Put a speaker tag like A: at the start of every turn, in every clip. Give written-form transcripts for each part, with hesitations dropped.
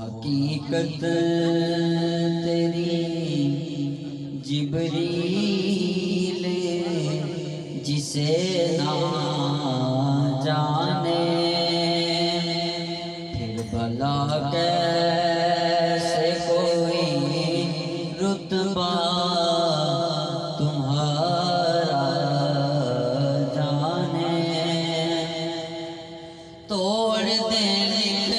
A: حقیقت تیری جبریل جسے نہ جانے پھر بھلا کیسے کوئی رتبہ تمہارا جانے توڑ دے لکھ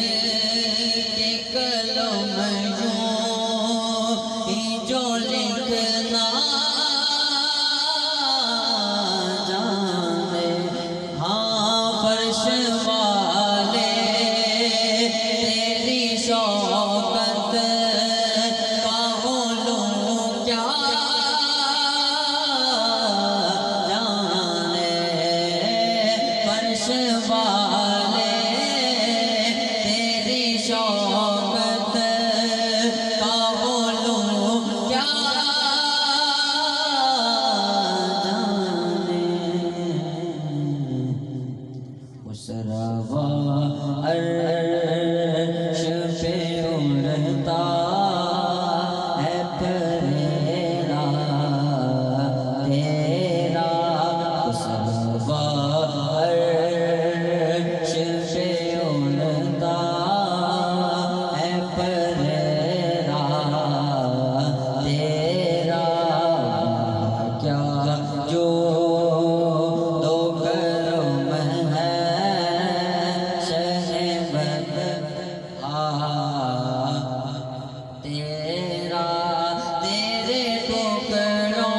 A: کے قلم یوں ہی جو لکھنا جانے ہاں فرش والے تیری شوقت کا علوم کیا جانے فرش والے تیری شوقت کا علوم کیا جانے اس روا عرش پہ اڑتا ہے پریرا تیرا اس روا عرش پہ اڑتا ہے پریرا تیرا کیا جو دو کرم ہے شہبت تیرا تیرے ٹکڑوں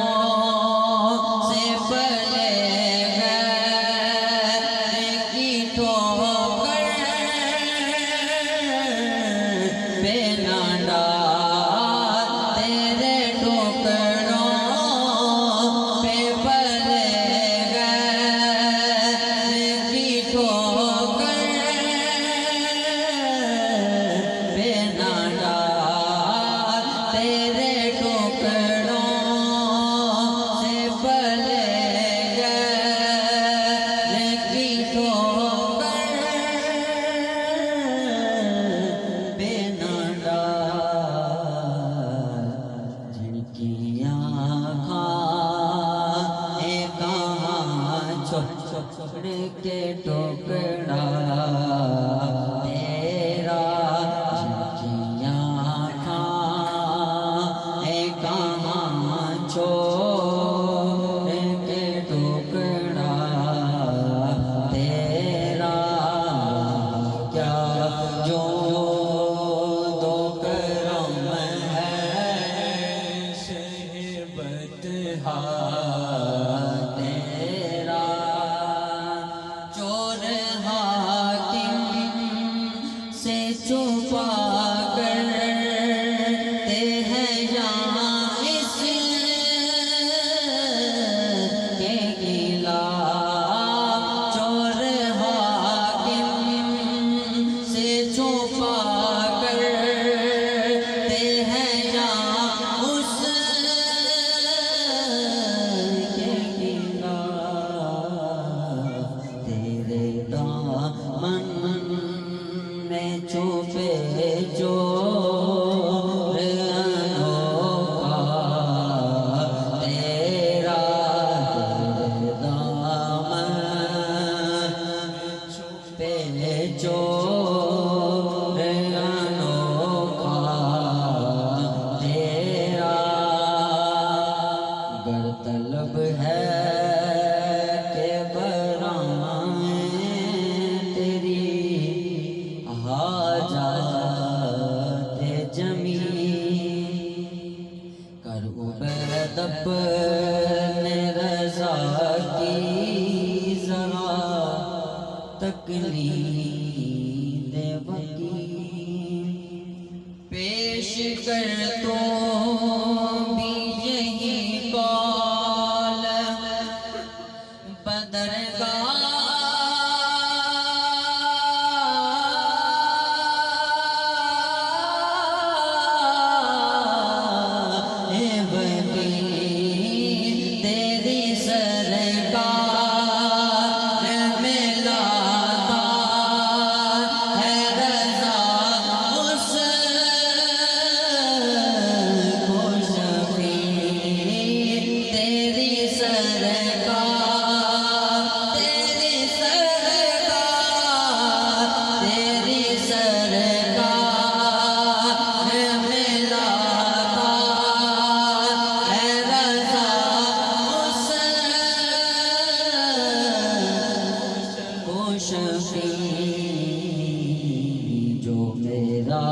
A: سے پلے غیر کی ٹھوکر پہ نہ ڈال تیرے ٹکڑوں پہ پلے غیر کی ٹھوکر پہ نہ ڈال تیرے ٹکڑوں سے پلے غیر کی ٹھوکر پہ نہ ڈال جھڑکیاں کھائے کہاں چھوڑ کے ٹکڑا تیرا جھڑکیاں کھائے کہاں چھوڑ کے ٹکڑا تیرا کیا جو دو کرم ہے شہبت تیرا چور حاکم سے چھپا کرتے ہیں یہاں اس کے خلاف چور حاکم سے چھپا کرتے ہیں یہاں اس کے خلاف تیرے دامن میں چھپے چور انوکھا تیرا تیرے دامن چھپے چور انوکھا تیرا گر طلب ہے کہ برائیں تیری حاجات جمیع کر عبید اپنے رضا کی ذرا تقلید وکیل پیش کر تو بھی یہی قول بدرگاہ تیری سرکار میں لاتا ہے رضا اس تیرا